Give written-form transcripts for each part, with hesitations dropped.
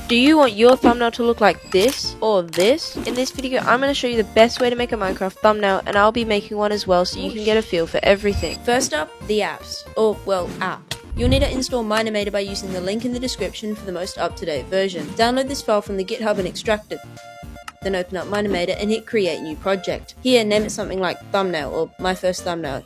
Do you want your thumbnail to look like this or this? In this video, I'm going to show you the best way to make a Minecraft thumbnail, and I'll be making one as well so you can get a feel for everything. First up, the apps, app. You'll need to install Miner by using the link in the description for the most up-to-date version. Download this file from the GitHub and extract it. Then open up Miner and hit create new project. Here, name it something like thumbnail or my first thumbnail.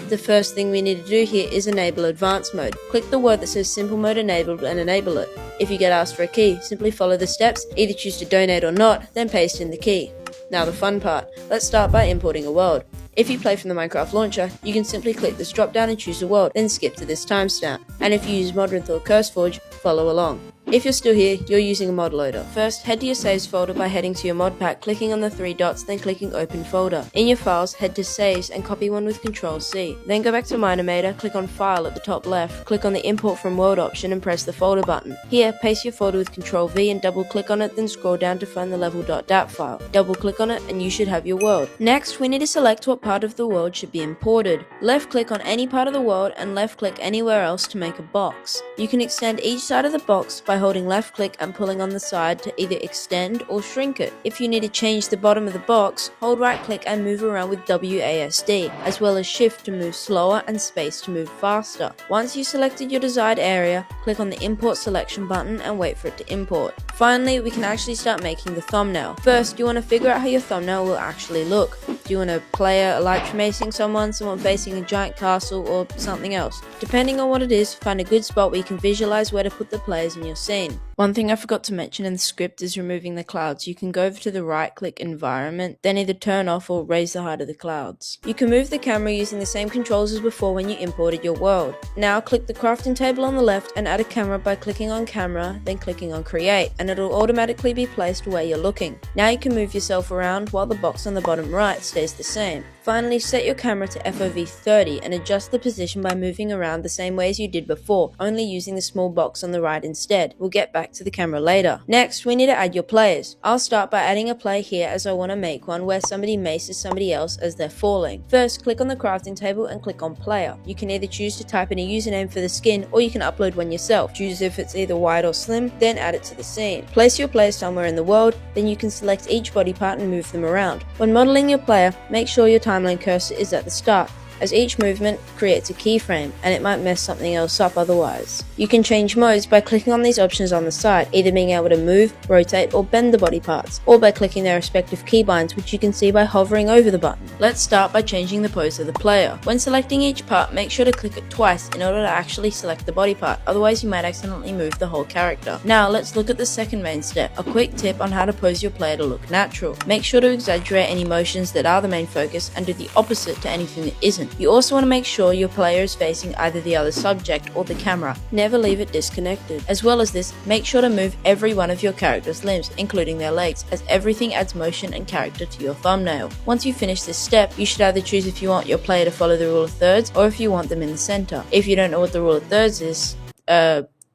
The first thing we need to do here is enable advanced mode. Click the word that says simple mode enabled and enable it. If you get asked for a key, simply follow the steps, either choose to donate or not, then paste in the key. Now the fun part, let's start by importing a world. If you play from the Minecraft launcher, you can simply click this drop down and choose a world, then skip to this timestamp. And if you use Modrinth or CurseForge, follow along. If you're still here, you're using a mod loader. First, head to your saves folder by heading to your mod pack, clicking on the 3 dots, then clicking open folder. In your files, head to saves and copy one with Ctrl+C. Then go back to Miner, click on file at the top left, click on the import from world option and press the folder button. Here, paste your folder with Ctrl+V and double click on it, then scroll down to find the level.dat file. Double click on it and you should have your world. Next, we need to select what part of the world should be imported. Left click on any part of the world and left click anywhere else to make a box. You can extend each side of the box by holding left click and pulling on the side to either extend or shrink it. If you need to change the bottom of the box, hold right click and move around with WASD, as well as shift to move slower and space to move faster. Once you've selected your desired area, click on the import selection button and wait for it to import. Finally, we can actually start making the thumbnail. First, you want to figure out how your thumbnail will actually look. Do you want a player electromacing someone facing a giant castle, or something else? Depending on what it is, find a good spot where you can visualize where to put the players in your scene. One thing I forgot to mention in the script is removing the clouds. You can go over to the right click environment, then either turn off or raise the height of the clouds. You can move the camera using the same controls as before when you imported your world. Now click the crafting table on the left and add a camera by clicking on camera, then clicking on create, and it'll automatically be placed where you're looking. Now you can move yourself around while the box on the bottom right stays the same. Finally, set your camera to FOV 30 and adjust the position by moving around the same way as you did before, only using the small box on the right instead. We'll get back to the camera later. Next, we need to add your players. I'll start by adding a player here, as I want to make one where somebody maces somebody else as they're falling. First, click on the crafting table and click on player. You can either choose to type in a username for the skin, or you can upload one yourself. Choose if it's either wide or slim, then add it to the scene. Place your player somewhere in the world, then you can select each body part and move them around. When modeling your player, make sure your timeline cursor is at the start, as each movement creates a keyframe and it might mess something else up otherwise. You can change modes by clicking on these options on the side, either being able to move, rotate or bend the body parts, or by clicking their respective keybinds, which you can see by hovering over the button. Let's start by changing the pose of the player. When selecting each part, make sure to click it twice in order to actually select the body part, otherwise you might accidentally move the whole character. Now let's look at the second main step, a quick tip on how to pose your player to look natural. Make sure to exaggerate any motions that are the main focus and do the opposite to anything that isn't. You also want to make sure your player is facing either the other subject or the camera. Never leave it disconnected. As well as this, make sure to move every one of your character's limbs, including their legs, as everything adds motion and character to your thumbnail. Once you finish this step, you should either choose if you want your player to follow the rule of thirds or if you want them in the center. If you don't know what the rule of thirds is,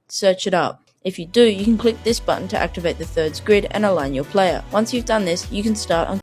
search it up. If you do, you can click this button to activate the thirds grid and align your player. Once you've done this, you can start on.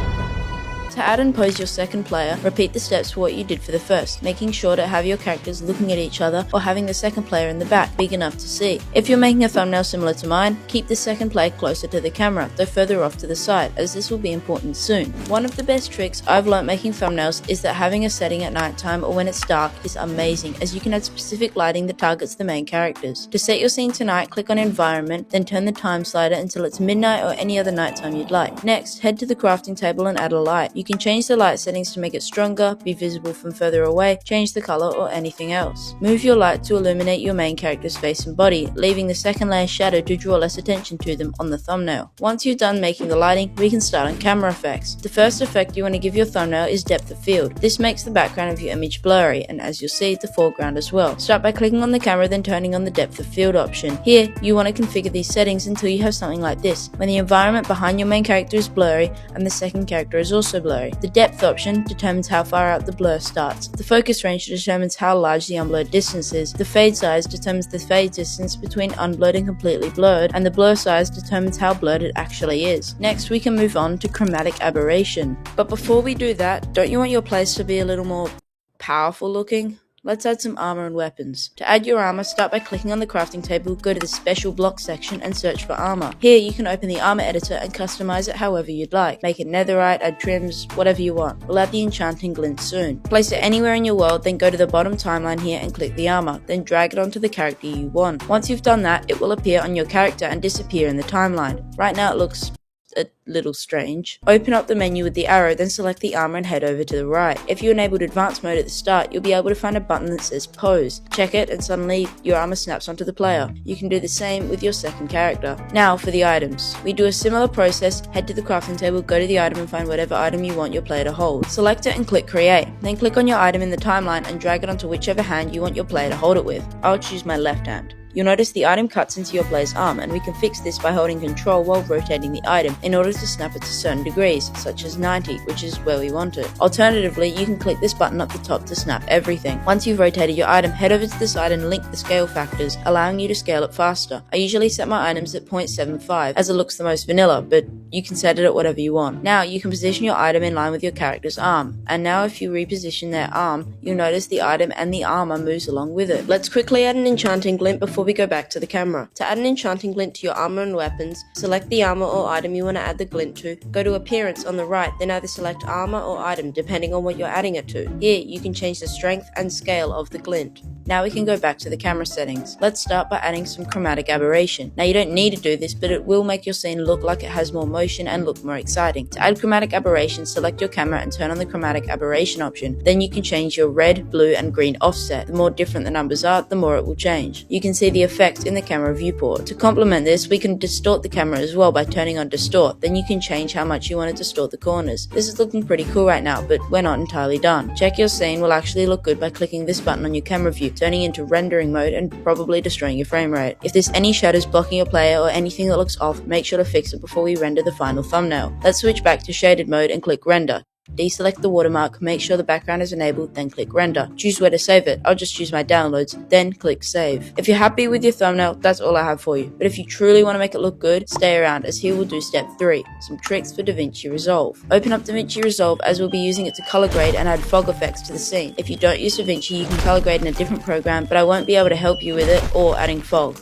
To add and pose your second player, repeat the steps for what you did for the first, making sure to have your characters looking at each other or having the second player in the back, big enough to see. If you're making a thumbnail similar to mine, keep the second player closer to the camera, though further off to the side, as this will be important soon. One of the best tricks I've learnt making thumbnails is that having a setting at nighttime or when it's dark is amazing, as you can add specific lighting that targets the main characters. To set your scene tonight, click on environment, then turn the time slider until it's midnight or any other nighttime you'd like. Next, head to the crafting table and add a light. You can change the light settings to make it stronger, be visible from further away, change the color or anything else. Move your light to illuminate your main character's face and body, leaving the second layer shadow to draw less attention to them on the thumbnail. Once you're done making the lighting, we can start on camera effects. The first effect you want to give your thumbnail is depth of field. This makes the background of your image blurry, and as you'll see, the foreground as well. Start by clicking on the camera, then turning on the depth of field option. Here, you want to configure these settings until you have something like this, when the environment behind your main character is blurry and the second character is also blurry. The depth option determines how far out the blur starts. The focus range determines how large the unblurred distance is. The fade size determines the fade distance between unblurred and completely blurred, and the blur size determines how blurred it actually is. Next, we can move on to chromatic aberration. But before we do that, don't you want your place to be a little more powerful looking? Let's add some armor and weapons. To add your armor, start by clicking on the crafting table, go to the special block section and search for armor. Here you can open the armor editor and customize it however you'd like. Make it netherite, add trims, whatever you want. We'll add the enchanting glint soon. Place it anywhere in your world, then go to the bottom timeline here and click the armor, then drag it onto the character you want. Once you've done that, it will appear on your character and disappear in the timeline. Right now it looks a little strange. Open up the menu with the arrow, then select the armor and head over to the right. If you enabled advanced mode at the start, you'll be able to find a button that says pose. Check it and suddenly your armor snaps onto the player. You can do the same with your second character. Now for the items. We do a similar process, head to the crafting table, go to the item and find whatever item you want your player to hold. Select it and click create. Then click on your item in the timeline and drag it onto whichever hand you want your player to hold it with. I'll choose my left hand. You'll notice the item cuts into your player's arm, and we can fix this by holding control while rotating the item in order to snap it to certain degrees, such as 90, which is where we want it. Alternatively, you can click this button up the top to snap everything. Once you've rotated your item, head over to the side and link the scale factors, allowing you to scale it faster. I usually set my items at 0.75 as it looks the most vanilla, but you can set it at whatever you want. Now you can position your item in line with your character's arm, and now if you reposition their arm, you'll notice the item and the armor moves along with it. Let's quickly add an enchanting glint before we go back to the camera. To add an enchanting glint to your armor and weapons, select the armor or item you want to add the glint to, go to appearance on the right, then either select armor or item depending on what you're adding it to. Here you can change the strength and scale of the glint. Now we can go back to the camera settings. Let's start by adding some chromatic aberration. Now you don't need to do this, but it will make your scene look like it has more motion and look more exciting. To add chromatic aberration, select your camera and turn on the chromatic aberration option. Then you can change your red, blue and green offset. The more different the numbers are, the more it will change. You can see the effect in the camera viewport. To complement this, we can distort the camera as well by turning on distort. Then you can change how much you want to distort the corners. This is looking pretty cool right now, but we're not entirely done. Check your scene will actually look good by clicking this button on your camera view, turning into rendering mode and probably destroying your frame rate. If there's any shadows blocking your player or anything that looks off, make sure to fix it before we render the final thumbnail. Let's switch back to shaded mode and click render. Deselect the watermark, make sure the background is enabled, then click render. Choose where to save it. I'll just choose my downloads, then click save. If you're happy with your thumbnail, that's all I have for you. But if you truly want to make it look good, stay around as here we'll do step 3, some tricks for DaVinci Resolve. Open up DaVinci Resolve as we'll be using it to color grade and add fog effects to the scene. If you don't use DaVinci, you can color grade in a different program, but I won't be able to help you with it or adding fog.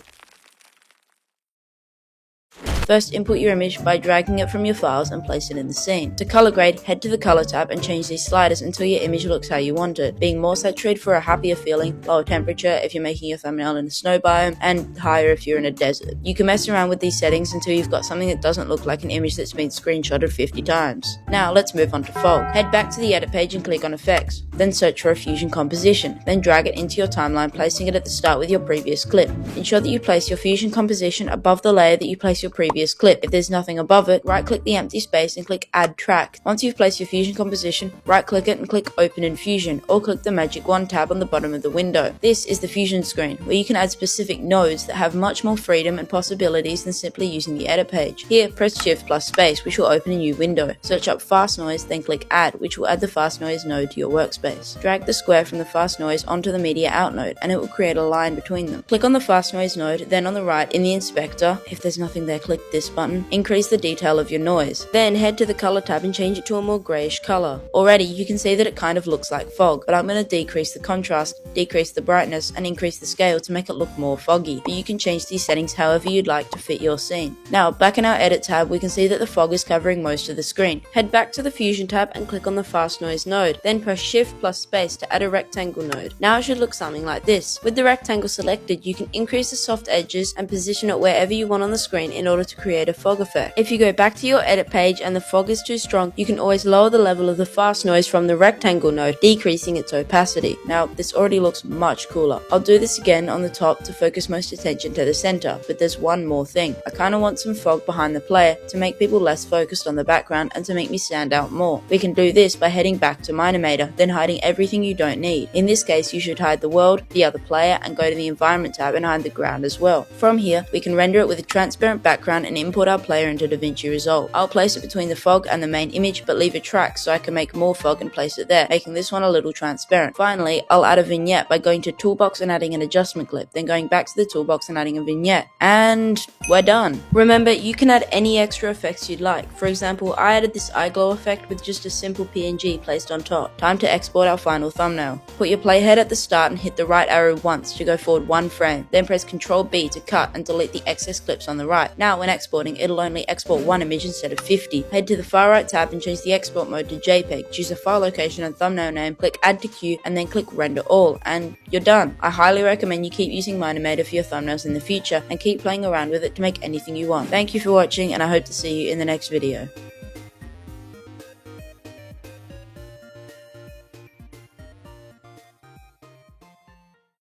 First, input your image by dragging it from your files and place it in the scene. To color grade, head to the color tab and change these sliders until your image looks how you want it, being more saturated for a happier feeling, lower temperature if you're making your thumbnail in a snow biome, and higher if you're in a desert. You can mess around with these settings until you've got something that doesn't look like an image that's been screenshotted 50 times. Now let's move on to fog. Head back to the edit page and click on effects, then search for a fusion composition, then drag it into your timeline, placing it at the start with your previous clip. Ensure that you place your fusion composition above the layer that you place your previous clip. If there's nothing above it, right click the empty space and click add track. Once you've placed your fusion composition, right click it and click open in fusion, or click the magic wand tab on the bottom of the window. This is the fusion screen, where you can add specific nodes that have much more freedom and possibilities than simply using the edit page. Here, press shift plus space, which will open a new window. Search up fast noise, then click add, which will add the fast noise node to your workspace. Drag the square from the fast noise onto the media out node, and it will create a line between them. Click on the fast noise node, then on the right in the inspector, if there's nothing there, click this button. Increase the detail of your noise. Then head to the color tab and change it to a more grayish color. Already you can see that it kind of looks like fog, but I'm going to decrease the contrast, decrease the brightness, and increase the scale to make it look more foggy. But you can change these settings however you'd like to fit your scene. Now back in our edit tab, we can see that the fog is covering most of the screen. Head back to the fusion tab and click on the fast noise node. Then press shift plus space to add a rectangle node. Now it should look something like this. With the rectangle selected, you can increase the soft edges and position it wherever you want on the screen in order to create a fog effect. If you go back to your edit page and the fog is too strong, you can always lower the level of the fast noise from the rectangle node, decreasing its opacity. Now this already looks much cooler. I'll do this again on the top to focus most attention to the center, but there's one more thing. I kinda want some fog behind the player to make people less focused on the background and to make me stand out more. We can do this by heading back to Minimator, then hiding everything you don't need. In this case, you should hide the world, the other player, and go to the environment tab and hide the ground as well. From here, we can render it with a transparent background and import our player into DaVinci Resolve. I'll place it between the fog and the main image, but leave a track so I can make more fog and place it there, making this one a little transparent. Finally, I'll add a vignette by going to Toolbox and adding an adjustment clip, then going back to the toolbox and adding a vignette. And we're done. Remember, you can add any extra effects you'd like. For example, I added this eye glow effect with just a simple PNG placed on top. Time to export export our final thumbnail. Put your playhead at the start and hit the right arrow once to go forward 1 frame, then press Ctrl B to cut and delete the excess clips on the right. Now when exporting, it'll only export 1 image instead of 50. Head to the far right tab and change the export mode to JPEG, choose a file location and thumbnail name, click add to queue and then click render all, and you're done. I highly recommend you keep using Minimator for your thumbnails in the future and keep playing around with it to make anything you want. Thank you for watching and I hope to see you in the next video.